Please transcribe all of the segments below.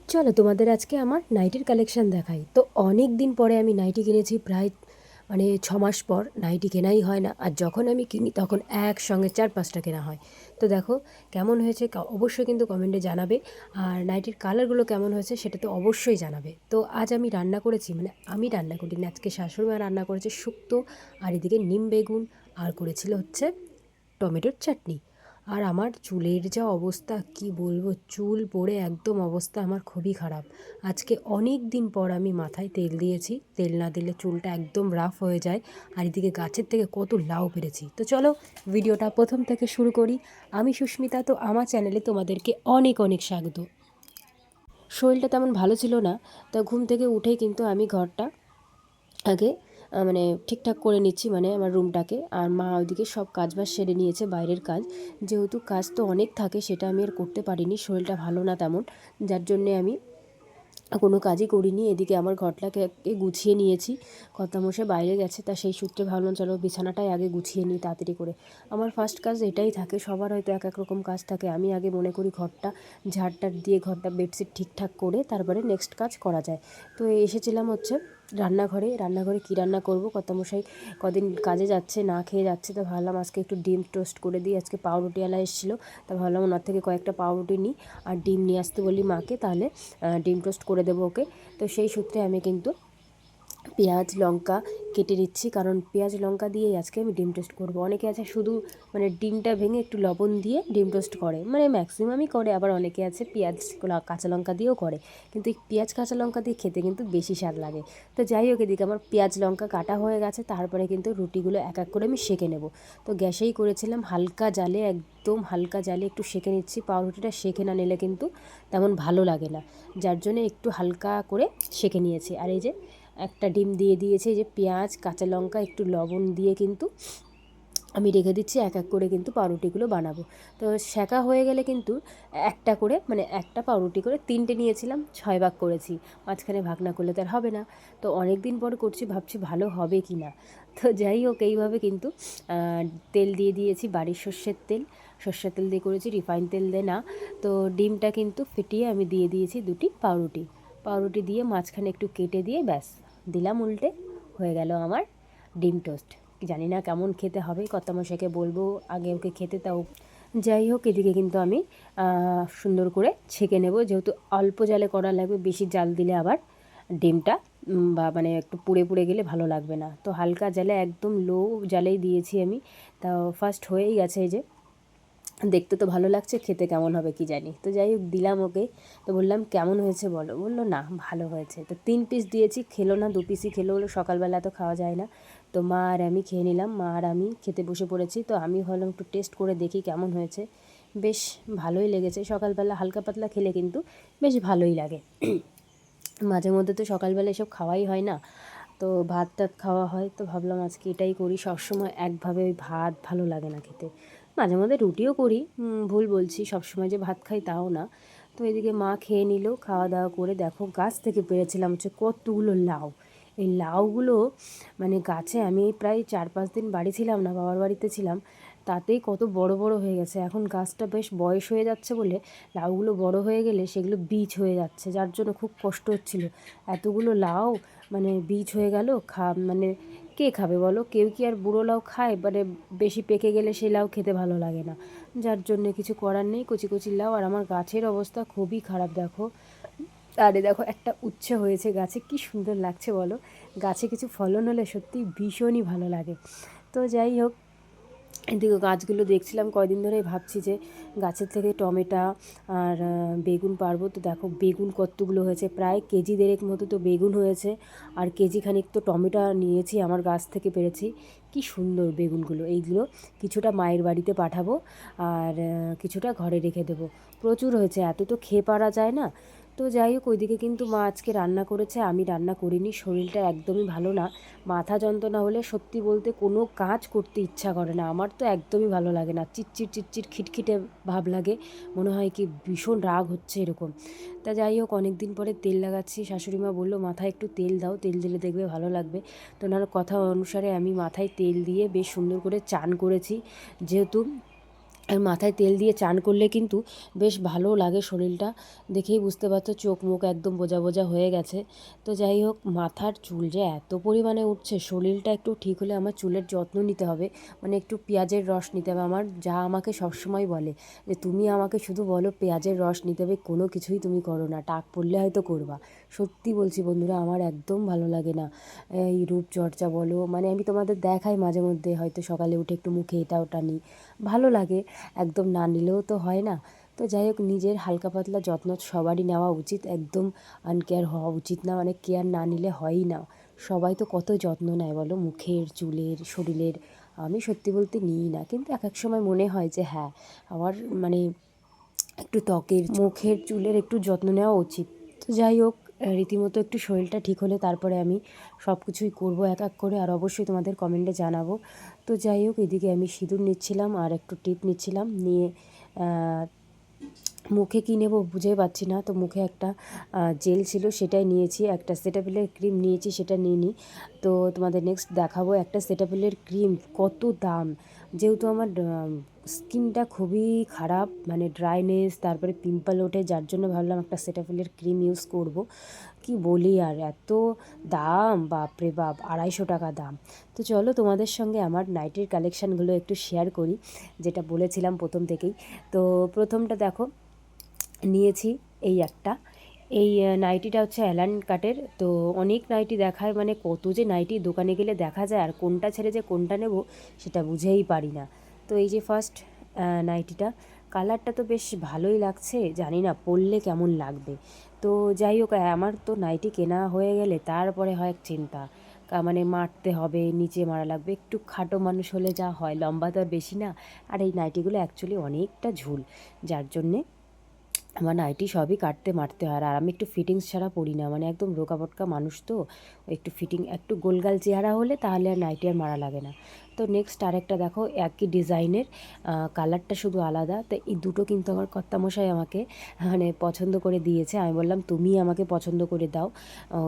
চলো তোমাদের আজকে আমার নাইটির কালেকশান দেখাই। তো অনেক দিন পরে আমি নাইটি কিনেছি, প্রায় 6 মাস পর। নাইটি কেনাই হয় না, আর যখন আমি কিনি তখন একসঙ্গে 4-5টা কেনা হয়। তো দেখো কেমন হয়েছে অবশ্যই কিন্তু কমেন্টে জানাবে, আর নাইটির কালারগুলো কেমন হয়েছে সেটা তো অবশ্যই জানাবে। তো আজ আমি রান্না করেছি, আমি রান্না করিনি, আজকে শাশুড়িমা রান্না করেছে শুক্তো, আর এদিকে নিম বেগুন, আর করেছিল হচ্ছে টমেটোর চাটনি। আর আমার চুলের যা অবস্থা কি বলবো, চুল পড়ে একদম অবস্থা আমার খুবই খারাপ। আজকে অনেক দিন পর আমি মাথায় তেল দিয়েছি, তেল না দিলে চুলটা একদম রাফ হয়ে যায়। আর এদিকে গাছের থেকে কত লাউ পেরেছি। তো চলো ভিডিওটা প্রথম থেকে শুরু করি। আমি সুস্মিতা, তো আমার চ্যানেলে তোমাদেরকে অনেক অনেক স্বাগত। শরীরটা তেমন ভালো ছিল না, তা ঘুম থেকে উঠেই কিন্তু আমি ঘরটা আগে ঠিকঠাক করে নিচ্ছি, আমার রুমটাকে। আর মা ওইদিকে সব কাজবাজ সেরে নিয়েছে, বাইরের কাজ। যেহেতু কাজ তো অনেক থাকে, সেটা আমি আর করতে পারিনি, শরীরটা ভালো না তেমন, যার জন্যে আমি কোনো কাজই করিনি। এদিকে আমার ঘরটাকে গুছিয়ে নিয়েছি। কর্তামশাই বাইরে গেছে, তা সেই সূত্রে ভাবলাম চলো বিছানাটাই আগে গুছিয়ে নিই তাড়াতাড়ি করে। আমার ফার্স্ট কাজ এটাই থাকে, সবার হয়তো এক এক রকম কাজ থাকে। আমি আগে মনে করি ঘরটা ঝাড়টার দিয়ে ঘরটা বেডশিট ঠিকঠাক করে তারপরে নেক্সট কাজ করা যায়। তো এসেছিলাম হচ্ছে রান্নাঘরে কী রান্না করব। কর্তামশাই কদিন কাজে যাচ্ছে, না খেয়ে যাচ্ছে, তো ভাবলাম আজকে একটু ডিম টোস্ট করে দিই। আজকে পাউরুটিওয়ালা এসেছিলো, তা ভাবলাম ওনার থেকে কয়েকটা পাউরুটি নিই আর ডিম নিয়ে আসতে বলি মাকে, তাহলে ডিম টোস্ট করে দেবো ওকে। তো সেই সূত্রে আমি কিন্তু পেঁয়াজ লঙ্কা কেটে নিচ্ছি, কারণ পেঁয়াজ লঙ্কা দিয়েই আজকে আমি ডিম টোস্ট করব। অনেকে আছে শুধু ডিমটা ভেঙে একটু লবণ দিয়ে ডিম টোস্ট করে, ম্যাক্সিমামই করে। আবার অনেকে আছে পেঁয়াজ কাঁচা লঙ্কা দিয়েও করে, কিন্তু এই পেঁয়াজ কাঁচা লঙ্কা দিয়ে খেতে কিন্তু বেশি স্বাদ লাগে। তো যাই হোক, এদিকে আমার পেঁয়াজ লঙ্কা কাটা হয়ে গেছে, তারপরে কিন্তু রুটিগুলো এক এক করে আমি সেঁকে নেব। তো গ্যাসেই করেছিলাম, হালকা জালে, একদম হালকা জালে একটু সেঁকে নিচ্ছি। পাউরুটিটা সেঁকে না নিলে কিন্তু তেমন ভালো লাগে না, যার জন্য একটু হালকা করে সেঁকে নিয়েছি। আর এই যে একটা ডিম দিয়ে দিয়েছি, এই যে পেঁয়াজ কাঁচা লঙ্কা একটু লবণ দিয়ে কিন্তু আমি রেখে দিচ্ছি, এক এক করে কিন্তু পাউরুটিগুলো বানাবো। তো সেঁকা হয়ে গেলে কিন্তু একটা করে একটা পাউরুটি করে 3টে নিয়েছিলাম, 6 ভাগ করেছি। মাঝখানে ভাগ না করলে তো আর হবে না। তো অনেক দিন পর করছি, ভাবছি ভালো হবে কি না। তো যাই হোক, এইভাবে কিন্তু তেল দিয়ে দিয়েছি, বাড়ির সর্ষের তেল দিয়ে করেছি, রিফাইন তেল দিয়ে না। তো ডিমটা কিন্তু ফেটিয়ে আমি দিয়ে দিয়েছি 2টি পাউরুটি দিয়ে মাঝখানে একটু কেটে দিয়ে ব্যাস দিলাম উল্টে, হয়ে গেল আমার ডিম টোস্ট। জানি না কেমন খেতে হবে, কর্তামশাইকে বলবো আগে ওকে খেতে। তাও যাই হোক, এদিকে কিন্তু আমি সুন্দর করে ছেঁকে নেব, যেহেতু অল্প জালে করা লাগবে, বেশি জাল দিলে আবার ডিমটা বা একটু পুড়ে পুড়ে গেলে ভালো লাগবে না। তো হালকা জালে, একদম লো জালেই দিয়েছি আমি। তাও ফার্স্ট হয়েই গেছে, এই যে দেখতে তো ভালো লাগছে, খেতে কেমন হবে কি জানি। তো যাই হোক দিলাম ওকে, তো বললাম কেমন হয়েছে বলো, বললো না ভালো হয়েছে। তো 3 পিস দিয়েছি, খেলো না, 2 পিসই খেলো, হলো সকালবেলা তো খাওয়া যায় না। তো মা আর আমি খেয়ে নিলাম, মা আর আমি খেতে বসে পড়েছি। তো আমি ভাবলাম একটু টেস্ট করে দেখি কেমন হয়েছে। বেশ ভালোই লেগেছে, সকালবেলা হালকা পাতলা খেলে কিন্তু বেশ ভালোই লাগে। মাঝে মধ্যে তো সকালবেলা এসব খাওয়াই হয় না, তো ভাত টাত খাওয়া হয়। তো ভাবলাম আজকে এটাই করি, সবসময় একভাবে ওই ভাত ভালো লাগে না খেতে। মাঝে মধ্যে রুটিও করি, ভুল বলছি, সবসময় যে ভাত খাই তাও না। তো এদিকে মা খেয়ে নিল, খাওয়া দাওয়া করে দেখো গাছ থেকে পেরেছিলাম হচ্ছে কতগুলো লাউ। এই লাউগুলো গাছে আমি প্রায় 4-5 দিন বাড়ি ছিলাম না, বাবার বাড়িতে ছিলাম, তাতেই কত বড় বড় হয়ে গেছে। এখন গাছটা বেশ বয়স হয়ে যাচ্ছে বলে লাউগুলো বড় হয়ে গেলে সেগুলো বীজ হয়ে যাচ্ছে, যার জন্য খুব কষ্ট হচ্ছিল। এতগুলো লাউ বীজ হয়ে গেল, কে খাবে বলো, কেউ কি আর বুড়ো লাউ খায়? বেশি পেকে গেলে সেই লাউ খেতে ভালো লাগে না, যার জন্য কিছু করার নেই, কচি কচি লাউ। আর আমার গাছের অবস্থা খুবই খারাপ দেখো। আরে দেখো একটা উচ্ছে হয়েছে গাছে, কি সুন্দর লাগছে বলো। গাছে কিছু ফলন হলে সত্যি ভীষণই ভালো লাগে। তো যাই হোক, এদিকে গাছগুলো দেখছিলাম কয়দিন ধরেই, ভাবছি যে গাছের থেকে টমেটো আর বেগুন পারবো। তো দেখো বেগুন কতগুলো হয়েছে, প্রায় কেজি দেড়েক মতো তো বেগুন হয়েছে, আর কেজি খানিক তো টমেটো নিয়েছি, আমার গাছ থেকে পেরেছি। কি সুন্দর বেগুনগুলো, এইগুলো কিছুটা মায়ের বাড়িতে পাঠাবো, আর কিছুটা ঘরে রেখে দেবো। প্রচুর হয়েছে, এত তো খেয়ে পারা যায় না। তো যাই হোক, ওইদিকে কিন্তু মা আজকে রান্না করেছে, আমি রান্না করিনি, শরীরটা একদমই ভালো না। মাথা যন্ত্রণা হলে সত্যি বলতে কোনো কাজ করতে ইচ্ছা করে না, আমার তো একদমই ভালো লাগে না, চিটচিট চিটচিট খিটখিটে ভাব লাগে, মনে হয় কি ভীষণ রাগ হচ্ছে এরকম। তা যাই হোক, অনেক দিন পরে তেল লাগাচ্ছি, শাশুড়ি মা বললো মাথায় একটু তেল দাও, তেল দিলে দেখবে ভালো লাগবে। তো ওনার কথা অনুসারে আমি মাথায় তেল দিয়ে বেশ সুন্দর করে চান করেছি, যেহেতু আর মাথায় তেল দিয়ে চান করলে কিন্তু বেশ ভালো লাগে শরীরটা। দেখেই বুঝতে পারছো চোখ মুখ একদম বোজা বোজা হয়ে গেছে। তো যাই হোক, মাথার চুল যে এত পরিমাণে উঠছে, শরীরটা একটু ঠিক হলে আমার চুলের যত্ন নিতে হবে, মানে একটু পেঁয়াজের রস নিতে হবে। আমার যা আমাকে সবসময় বলে যে তুমি আমাকে শুধু বলো পেঁয়াজের রস নিতে হবে, কোনো কিছুই তুমি করো না, টাক পড়লে হয়তো করবা। সত্যি বলছি বন্ধুরা, আমার একদম ভালো লাগে না এই রূপচর্চা বলো, মানে আমি তোমাদের দেখাই মাঝে মধ্যে, হয়তো সকালে উঠে একটু মুখে এটা ওটা নিই, ভালো লাগে, একদম না নিলেও তো হয় না। তো যাই হোক, নিজের হালকা পাতলা যত্ন সবারই নেওয়া উচিত, একদম আনকেয়ার হওয়া উচিত না, মানে কেয়ার না নিলে হয়ই না। সবাই তো কত যত্ন নেয় বলো, মুখের, চুলের, শরীরের। আমি সত্যি বলতে নিই না, কিন্তু এক এক সময় মনে হয় যে হ্যাঁ, আমার মানে একটু ত্বকের, মুখের, চুলের একটু যত্ন নেওয়া উচিত। তো যাই হোক, রীতিমতো একটু শরীরটা ঠিক হলে তারপরে আমি সব কিছুই করবো এক এক করে, আর অবশ্যই তোমাদের কমেন্টে জানাবো। তো যাই হোক, এদিকে আমি সিঁদুর নিচ্ছিলাম আর একটু টিপ নিচ্ছিলাম, নিয়ে মুখে কী নেবো বুঝে পাচ্ছি না, তো মুখে একটা জেল ছিল সেটাই নিয়েছি, একটা সেটাফিলের ক্রিম নিয়েছি সেটা নিয়ে নিই। তো তোমাদের নেক্সট দেখাবো একটা সেটাফিলের ক্রিম, কত দাম। যেহেতু আমার স্কিনটা খুবই খারাপ, মানে ড্রাইনেস, তারপরে পিম্পল ওঠে, যার জন্য ভাবলাম একটা সেটাফিলের ক্রিম ইউজ করব। কি বলি আর, এত দাম, বাপরে বাপ, 250 টাকা দাম। তো চলো তোমাদের সঙ্গে আমার নাইটির কালেকশানগুলো একটু শেয়ার করি, যেটা বলেছিলাম প্রথম থেকেই। তো প্রথমটা দেখো, নিয়েছি এই একটা, এই নাইটিটা হচ্ছে অ্যালান কাটের। তো অনেক নাইটি দেখায়, মানে কত যে নাইটি দোকানে গেলে দেখা যায়, আর কোনটা ছেড়ে যে কোনটা নেব সেটা বুঝেই পারি না। তো এই যে ফার্স্ট নাইটিটা, কালারটা তো বেশ ভালোই লাগছে, জানি না পরলে কেমন লাগবে। তো যাই হোক, আমার তো নাইটি কেনা হয়ে গেলে তারপরে হয় চিন্তা, মানে মারতে হবে, নিচে মারা লাগবে, একটু খাটো মানুষ হলে যা হয়, লম্বা তো আর বেশি না। আর এই নাইটিগুলো অ্যাকচুয়ালি অনেকটা ঝুল, যার জন্যে আমার নাইটি সবই কাটতে মারতে হয়। আর আমি একটু ফিটিংস ছাড়া পরি না, মানে একদম রোকা বটকা মানুষ তো, একটু ফিটিং, একটু গোলগাল চেহারা হলে তাহলে আর নাইটি আর মারা লাগে না। তো নেক্সট আরেকটা দেখো, একই ডিজাইনের, কালারটা শুধু আলাদা। তো এই দুটো কিন্তু আমার কর্তামশাই আমাকে মানে পছন্দ করে দিয়েছে, আমি বললাম তুমি আমাকে পছন্দ করে দাও,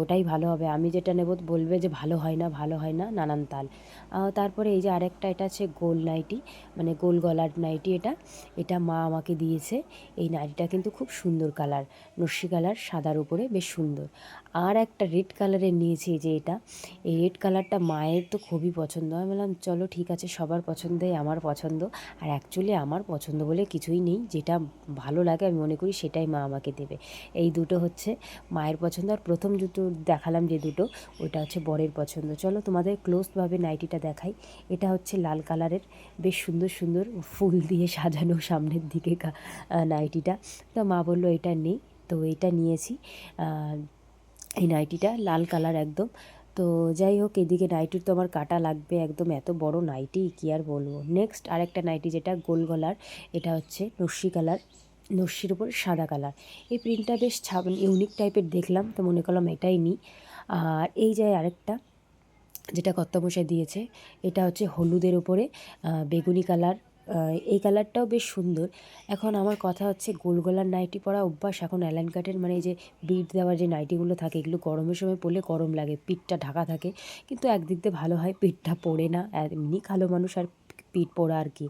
ওটাই ভালো হবে, আমি যেটা নেব বলবে যে ভালো হয় না, ভালো হয় না, নানান তাল। তারপরে এই যে আরেকটা, এটা আছে গোল নাইটি, মানে গোল গলার নাইটি, এটা এটা মা আমাকে দিয়েছে। এই নাইটিটা কিন্তু খুব সুন্দর কালার, নস্যি কালার, সাদার উপরে বেশ সুন্দর। আর একটা রেড কালারের নিয়েছি, যে এটা, এই রেড কালারটা মায়ের তো খুবই পছন্দ। আমি বললাম চলো ঠিক আছে, সবার পছন্দই আমার পছন্দ, আর অ্যাকচুয়ালি আমার পছন্দ বলে কিছুই নেই, যেটা ভালো লাগে আমি মনে করি সেটাই মা আমাকে দেবে। এই দুটো হচ্ছে মায়ের পছন্দ। আর প্রথম দুটো দেখালাম যে দুটো, ওইটা হচ্ছে বরের পছন্দ। চলো তোমাদের ক্লোজভাবে নাইটিটা দেখাই। এটা হচ্ছে লাল কালারের, বেশ সুন্দর সুন্দর ফুল দিয়ে সাজানো সামনের দিকে নাইটিটা। তো মা বললো এটা নেই, তো এইটা নিয়েছি। এই নাইটিটা লাল কালার একদম। তো যাই হোক, এদিকে নাইটির তো আমার কাটা লাগবে একদম, এত বড় নাইটি কী আর বলবো। নেক্সট আরেকটা নাইটি, যেটা গোল গলার, এটা হচ্ছে নস্যি কালার, নস্যির উপর সাদা কালার। এই প্রিন্টটা বেশ ইউনিক টাইপের দেখলাম, তো মনে করলাম এটাই নিই। আর এই যে আরেকটা, যেটা কর্তামশাই দিয়েছে, এটা হচ্ছে হলুদের উপরে বেগুনি কালার। এই কালারটাও বেশ সুন্দর। এখন আমার কথা হচ্ছে, গোল গলার নাইটি পরা অভ্যাস এখন অ্যালান কাটের, মানে এই যে বিট দেওয়ার যে নাইটিগুলো থাকে, এগুলো গরমের সময় পরলে গরম লাগে, পিঠটা ঢাকা থাকে, কিন্তু একদিক দিয়ে ভালো হয়, পিঠটা পড়ে না, এমনি কালো মানুষ আর পিঠ পোড়া আর কি।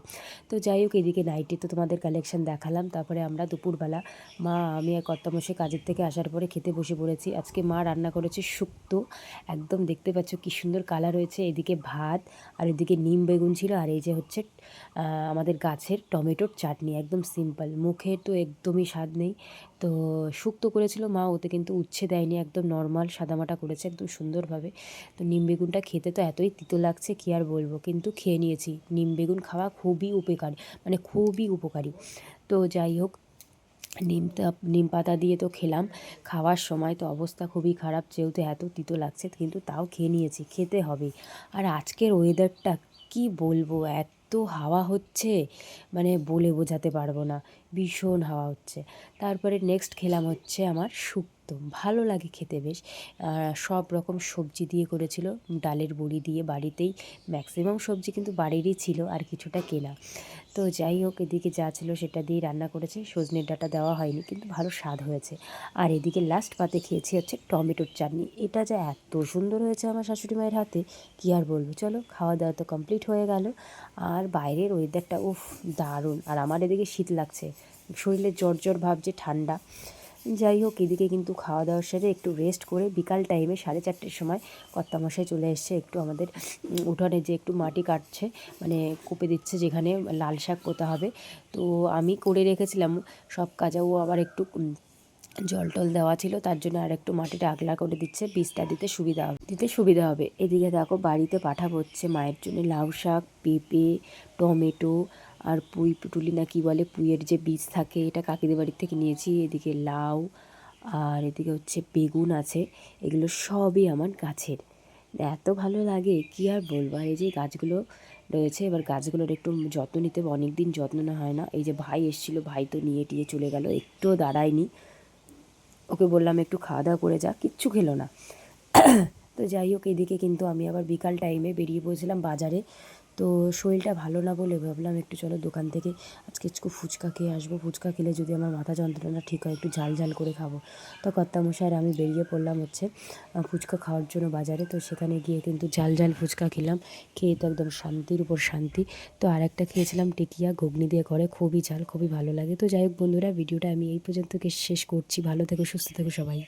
তো যাই হোক, এদিকে নাইটি তো তোমাদের কালেকশন দেখালাম। তারপরে আমরা দুপুরবেলা, মা, আমি আর কর্তামশাই কাজের থেকে আসার পরে খেতে বসে পড়েছি। আজকে মা রান্না করেছে শুক্তো, একদম দেখতে পাচ্ছ কী সুন্দর কালার হয়েছে। এদিকে ভাত, আর এদিকে নিম বেগুন ছিল, আর এই যে হচ্ছে আমাদের গাছের টমেটোর চাটনি, একদম সিম্পল, মুখে তো একদমই স্বাদ নেই। তো শুক্তো করেছিল মা, ওতে কিন্তু উচ্ছে দেয়নি, একদম নর্মাল সাদামাটা করেছে একদম সুন্দরভাবে। তো নিম বেগুনটা খেতে তো এতই তিতো লাগছে কী আর বলবো, কিন্তু খেয়ে নিয়েছি। নিম বেগুন খাওয়া খুবই উপকারী, মানে খুবই উপকারী। তো যাই হোক, নিম পাতা দিয়ে তো খেলাম, খাওয়ার সময় তো অবস্থা খুবই খারাপ, যেহেতু এত তিতো লাগছে, কিন্তু তাও খেয়ে নিয়েছি, খেতে হবে। আর আজকের ওয়েদারটা কি বলবো, এত হাওয়া হচ্ছে, মানে বলে বোঝাতে পারবো না, ভীষণ হাওয়া হচ্ছে। তারপরে নেক্সট খেলাম হচ্ছে আমার শুক্তো, ভালো লাগে খেতে বেশ। সব রকম সবজি দিয়ে করেছিল, ডালের বড়ি দিয়ে, বাড়িতেই ম্যাক্সিমাম সবজি কিন্তু বাড়িরই ছিল, আর কিছুটা কেনা। তো যাই হোক, এদিকে যা ছিল সেটা দিয়েই রান্না করেছে, সজনের ডাঁটা দেওয়া হয়নি, কিন্তু ভালো স্বাদ হয়েছে। আর এদিকে লাস্ট পাতে খেয়েছি হচ্ছে টমেটোর চাটনি, এটা যা এত সুন্দর হয়েছে আমার শাশুড়ি মায়ের হাতে, কী আর বলবো। চলো, খাওয়া দাওয়া তো কমপ্লিট হয়ে গেল। আর বাইরের ওয়েদারটা উফ দারুণ, আর আমার এদিকে শীত লাগছে, শরীরে জ্বর জ্বর ভাব যে ঠান্ডা। যাই হোক, এদিকে কিন্তু খাওয়া দাওয়ার সাথে একটু রেস্ট করে বিকাল টাইমে 4:30টার সময় কর্তামশাই চলে এসছে, একটু আমাদের উঠোনে যে একটু মাটি কাটছে, মানে কুপে দিচ্ছে যেখানে লাল শাক পোঁতা হবে। তো আমি করে রেখেছিলাম সব কাজে, ও আবার একটু জল টল দেওয়া ছিল, তার জন্য আর একটু মাটিটা আগলা করে দিচ্ছে, বীজটা দিতে সুবিধা হবে। এদিকে দেখো, বাড়িতে পাঠাবো হচ্ছে মায়ের জন্য লাউ শাক, পেঁপে, টমেটো, আর পুঁই পুটুলি না কি বলে, পুঁইয়ের যে বীজ থাকে, এটা কাকিদের বাড়ির থেকে নিয়েছি। এদিকে লাউ, আর এদিকে হচ্ছে বেগুন আছে, এগুলো সবই আমার গাছের। এত ভালো লাগে কি আর বলবো। আর এই যে গাছগুলো রয়েছে, এবার গাছগুলোর একটু যত্ন নিতে হবে, অনেক দিন যত্ন না হয় না। এই যে ভাই এসেছিলো, ভাই তো নিয়ে টিয়ে চলে গেল, একটুও দাঁড়ায়নি। ওকে বললাম একটু খাওয়া দাওয়া করে যা, কিচ্ছু খেলো না। তো যাই হোক, এদিকে কিন্তু আমি আবার বিকাল টাইমে বেরিয়ে পড়েছিলাম বাজারে। তো শরীরটা ভালো না বলে ভাবলাম একটু চলো দোকান থেকে আজকে একটু ফুচকা খেয়ে আসবো, ফুচকা খেলে যদি আমার মাথা যন্ত্রণা ঠিক হয়, একটু ঝাল ঝাল করে খাবো। তো কর্তামশাই আর আমি বেরিয়ে পড়লাম হচ্ছে ফুচকা খাওয়ার জন্য বাজারে। তো সেখানে গিয়ে কিন্তু ঝাল ঝাল ফুচকা খেলাম, খেয়ে তো একদম শান্তির উপর শান্তি। তো আর একটা খেয়েছিলাম টিকিয়া ঘুগনি দিয়ে করে, খুবই ঝাল, খুবই ভালো লাগে। তো যাই হোক বন্ধুরা, ভিডিওটা আমি এই পর্যন্ত শেষ করছি। ভালো থেকো, সুস্থ থেকো সবাই।